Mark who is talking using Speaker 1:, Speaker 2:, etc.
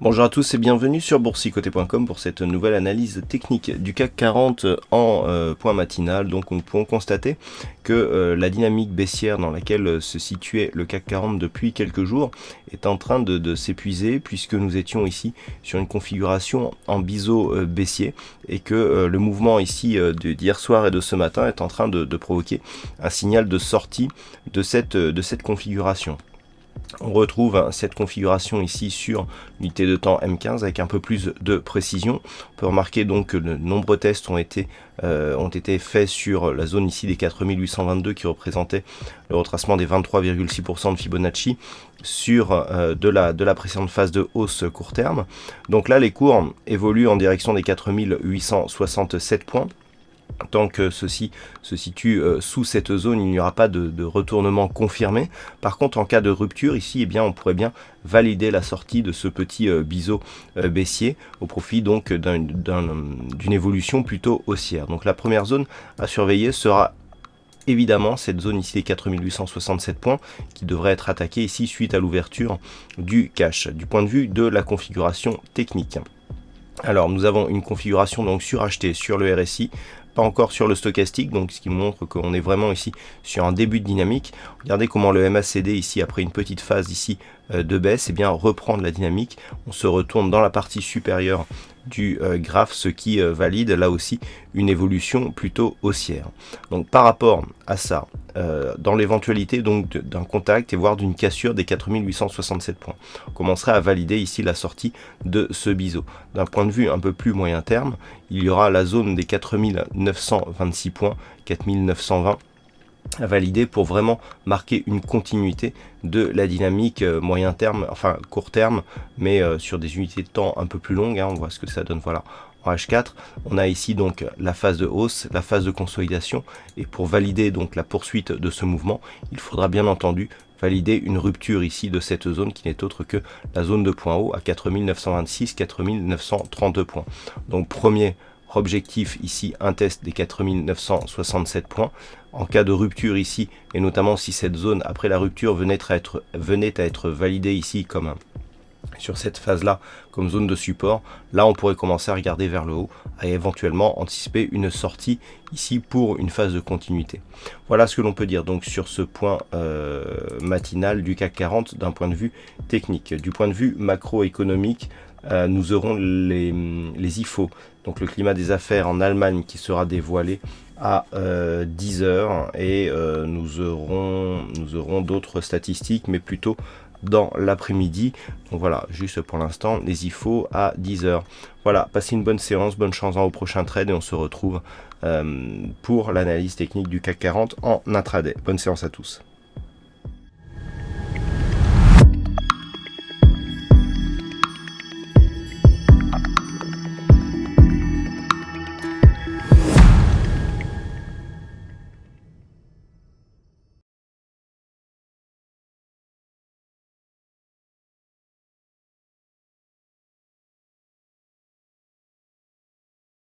Speaker 1: Bonjour à tous et bienvenue sur boursicoté.com pour cette nouvelle analyse technique du CAC 40 en point matinal. Donc nous pouvons constater que la dynamique baissière dans laquelle se situait le CAC 40 depuis quelques jours est en train de s'épuiser, puisque nous étions ici sur une configuration en biseau baissier et que le mouvement ici d'hier soir et de ce matin est en train de provoquer un signal de sortie de cette configuration. On retrouve cette configuration ici sur l'unité de temps M15 avec un peu plus de précision. On peut remarquer donc que de nombreux tests ont été faits sur la zone ici des 4822 qui représentait le retracement des 23,6% de Fibonacci sur de la précédente phase de hausse court terme. Donc là les cours évoluent en direction des 4867 points. Tant que ceci se situe sous cette zone, il n'y aura pas de retournement confirmé. Par contre, en cas de rupture, ici, on pourrait bien valider la sortie de ce petit biseau baissier au profit donc d'une évolution plutôt haussière. Donc la première zone à surveiller sera évidemment cette zone ici des 4867 points qui devrait être attaquée ici suite à l'ouverture du cash, du point de vue de la configuration technique. Alors nous avons une configuration donc surachetée sur le RSI, pas encore sur le stochastique, donc ce qui montre qu'on est vraiment ici sur un début de dynamique. Regardez comment le MACD ici, après une petite phase ici de baisse, reprend de la dynamique. On se retourne dans la partie supérieure du graphe, ce qui valide là aussi une évolution plutôt haussière. Donc par rapport à ça, dans l'éventualité donc d'un contact et voire d'une cassure des 4867 points, on commencerait à valider ici la sortie de ce biseau. D'un point de vue un peu plus moyen terme, il y aura la zone des 4926 points, 4920 à valider pour vraiment marquer une continuité de la dynamique moyen terme, enfin court terme, mais sur des unités de temps un peu plus longues. On voit ce que ça donne, voilà. En H4, on a ici donc la phase de hausse, la phase de consolidation, et pour valider donc la poursuite de ce mouvement, il faudra bien entendu valider une rupture ici de cette zone qui n'est autre que la zone de point haut à 4926, 4932 points. Donc premier objectif ici, un test des 4967 points. En cas de rupture ici, et notamment si cette zone après la rupture venait à être validée ici comme sur cette phase-là comme zone de support, là on pourrait commencer à regarder vers le haut, à éventuellement anticiper une sortie ici pour une phase de continuité. Voilà ce que l'on peut dire donc sur ce point matinal du CAC 40 d'un point de vue technique. Du point de vue macroéconomique, nous aurons les IFO, donc le climat des affaires en Allemagne qui sera dévoilé à 10h et nous aurons d'autres statistiques, mais plutôt dans l'après-midi. Donc voilà, juste pour l'instant, les IFO à 10h. Voilà, passez une bonne séance, bonne chance au prochain trade et on se retrouve pour l'analyse technique du CAC 40 en intraday. Bonne séance à tous.